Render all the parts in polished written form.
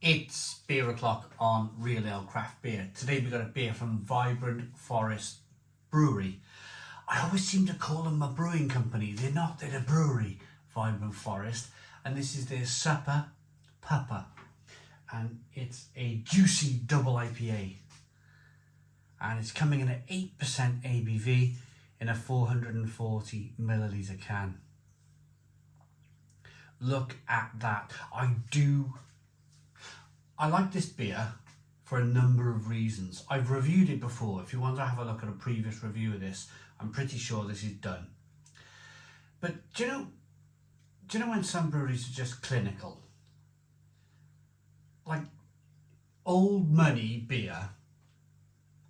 It's beer o'clock on Real Ale Craft Beer. Today we got a beer from Vibrant Forest Brewery. I always seem to call them a brewing company. They're not, they're a brewery, Vibrant Forest. And this is their Supa Pupa. And it's a juicy double IPA. And it's coming in at 8% ABV in a 440 milliliter can. Look at that. I like this beer for a number of reasons. I've reviewed it before. If you want to have a look at a previous review of this, I'm pretty sure this is done. But do you know when some breweries are just clinical? Like old money beer,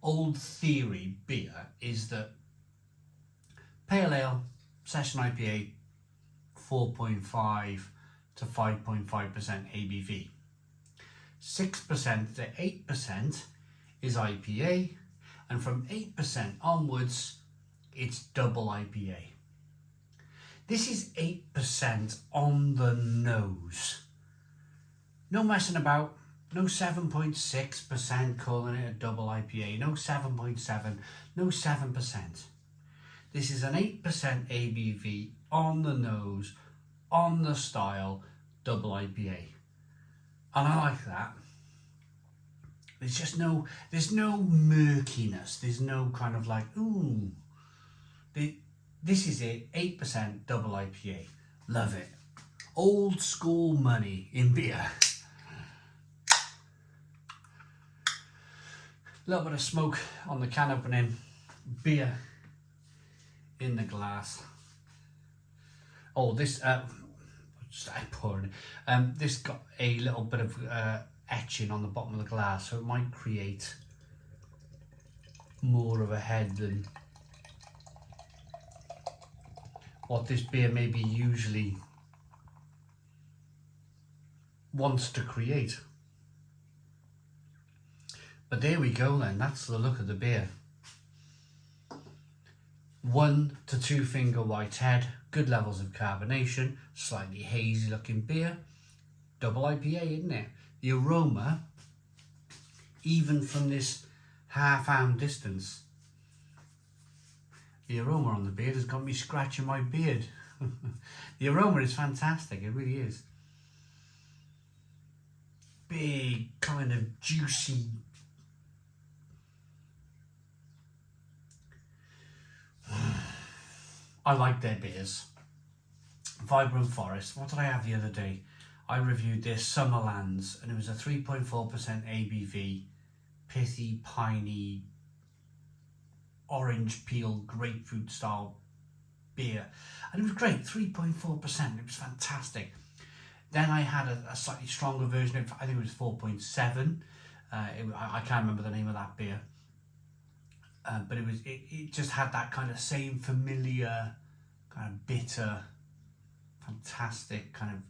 old theory beer is that pale ale, session IPA, 4.5 to 5.5% ABV. 6% to 8% is IPA, and from 8% onwards, it's double IPA. This is 8% on the nose. No messing about, no 7.6% calling it a double IPA, no 7.7, no 7%. This is an 8% ABV on the nose, on the style, double IPA. And I like that. There's no murkiness. There's no kind of like, ooh. This is it, 8% double IPA. Love it. Old school money in beer. A little bit of smoke on the can opening. Beer in the glass. Oh, this, started pouring. This got a little bit of etching on the bottom of the glass, so it might create more of a head than what this beer maybe usually wants to create. But there we go then, that's the look of the beer. 1 to 2 finger white head, good levels of carbonation, slightly hazy looking beer, double IPA, isn't it? The aroma, even from this half-arm distance, the aroma on the beard has got me scratching my beard. The aroma is fantastic, it really is. Big, kind of juicy, I like their beers. Vibrant Forest. What did I have the other day? I reviewed their Summerlands and it was a 3.4% ABV, pithy, piney, orange peel, grapefruit style beer. And it was great, 3.4%. It was fantastic. Then I had a slightly stronger version of, I think it was 4.7. I can't remember the name of that beer. But it just had that kind of same familiar, kind of bitter, fantastic, kind of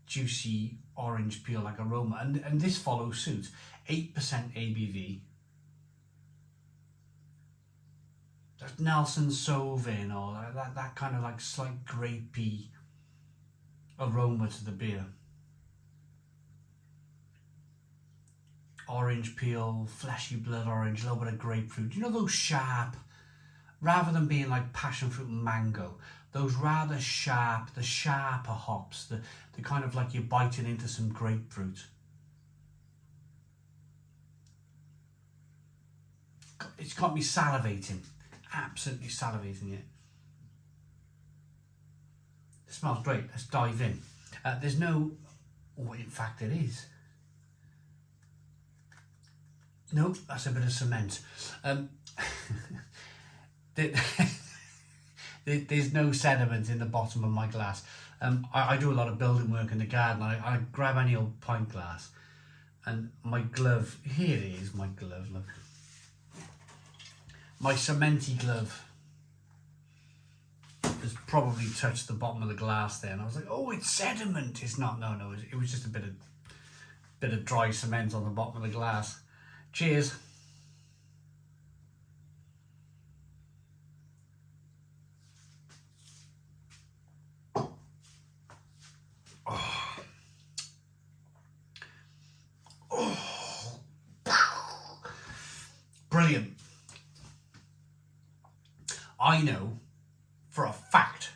juicy orange peel like aroma. And this follows suit. 8% ABV. That's Nelson Sauvin or that kind of like slight grapey aroma to the beer. Orange peel, fleshy blood orange, a little bit of grapefruit. You know those sharp, rather than being like passion fruit and mango, those rather sharp, the sharper hops, the kind of like you're biting into some grapefruit. It's got me salivating, absolutely salivating it. It smells great, let's dive in. There's no, oh, in fact it is. Nope, that's a bit of cement. There's no sediment in the bottom of my glass. I do a lot of building work in the garden. I grab any old pint glass and my glove, here it is, my glove, look. My cementy glove has probably touched the bottom of the glass there and I was like, oh, it's sediment. It's not, no, it was just a bit of dry cement on the bottom of the glass. Cheers. I know for a fact,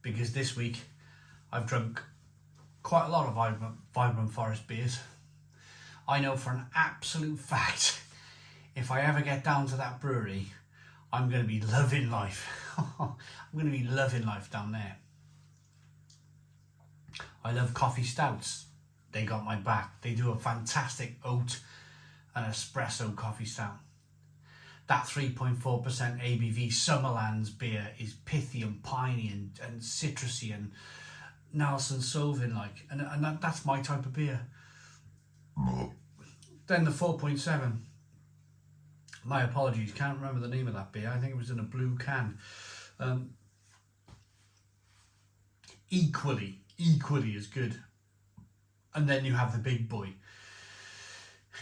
because this week I've drunk quite a lot of Vibrant Forest beers. I know for an absolute fact, if I ever get down to that brewery, I'm going to be loving life. I'm going to be loving life down there. I love coffee stouts. They got my back. They do a fantastic oat and espresso coffee stout. That 3.4% ABV Summerlands beer is pithy and piney and citrusy and Nelson Sauvin like, and that's my type of beer. Then the 4.7. My apologies, can't remember the name of that beer. I think it was in a blue can. Equally as good. And then you have the big boy.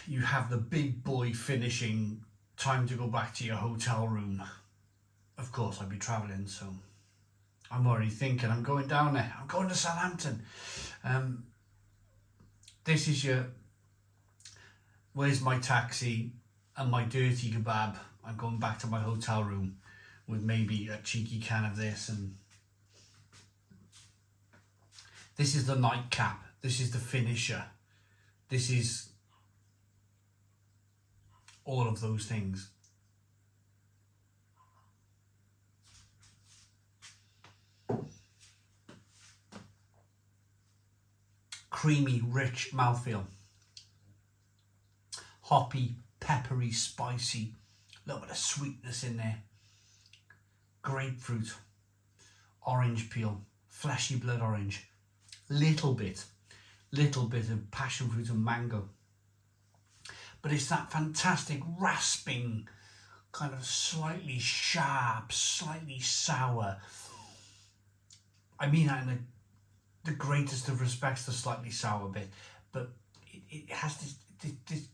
You have the big boy finishing, time to go back to your hotel room. Of course, I'll be travelling, so I'm already thinking I'm going down there. I'm going to Southampton. This is your, where's my taxi and my dirty kebab. I'm going back to my hotel room with maybe a cheeky can of this, and this is the nightcap. This is the finisher. This is all of those things. Creamy, rich mouthfeel. Hoppy, peppery, spicy. A little bit of sweetness in there. Grapefruit. Orange peel. Fleshy blood orange. Little bit of passion fruit and mango. But it's that fantastic rasping, kind of slightly sharp, slightly sour. I mean that in the greatest of respects, the slightly sour bit, but it has this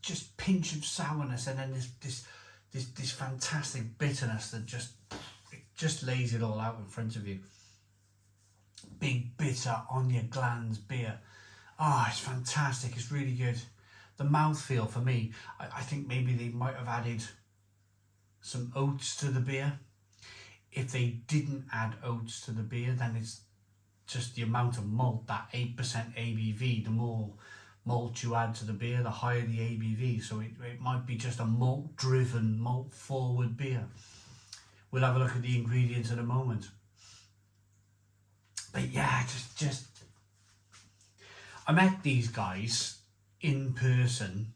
just pinch of sourness, and then this fantastic bitterness that just lays it all out in front of you. Big bitter on your glands beer. Oh, it's fantastic. It's really good. The mouthfeel for me, I think maybe they might have added some oats to the beer. If they didn't add oats to the beer, then it's just the amount of malt, that 8% ABV. The more malt you add to the beer, the higher the ABV. So it might be just a malt-driven, malt-forward beer. We'll have a look at the ingredients in a moment. But yeah, just I met these guys in person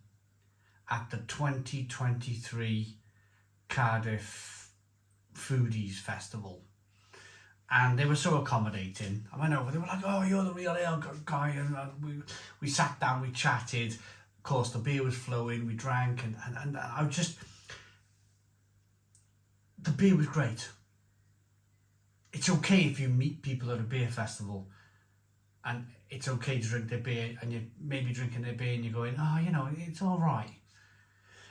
at the 2023 Cardiff Foodies Festival, and they were so accommodating. I went over, they were like, "Oh, you're the real ale guy," and we sat down, we chatted. Of course, the beer was flowing, we drank, and I just, the beer was great. It's okay if you meet people at a beer festival, and it's okay to drink their beer, and you're maybe drinking their beer and you're going, "Oh, you know, it's all right,"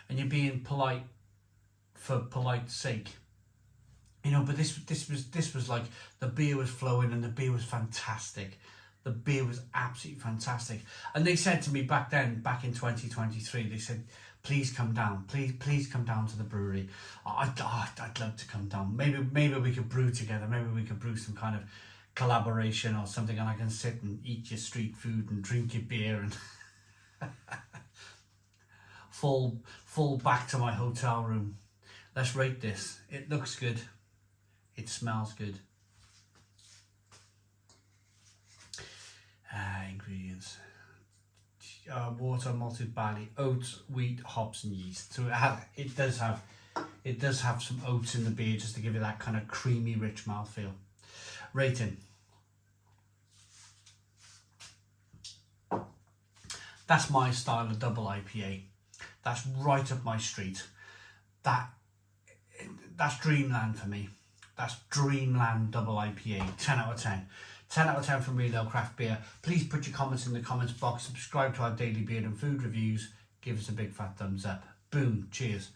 and you're being polite for polite's sake, you know. But this was like, the beer was flowing and the beer was fantastic. The beer was absolutely fantastic. And they said to me back in 2023, they said, "Please come down. Please come down to the brewery. I'd love to come down. Maybe we could brew together. Maybe we could brew some kind of collaboration or something, and I can sit and eat your street food and drink your beer and fall back to my hotel room." Let's rate this. It looks good. It smells good. Ingredients. Water, malted barley, oats, wheat, hops and yeast. So it does have some oats in the beer, just to give you that kind of creamy, rich mouthfeel. Rating. That's my style of double IPA. That's right up my street. That's dreamland for me. That's dreamland double IPA. 10 out of 10. 10 out of 10 from Real Ale Craft Beer. Please put your comments in the comments box. Subscribe to our daily beer and food reviews. Give us a big fat thumbs up. Boom. Cheers.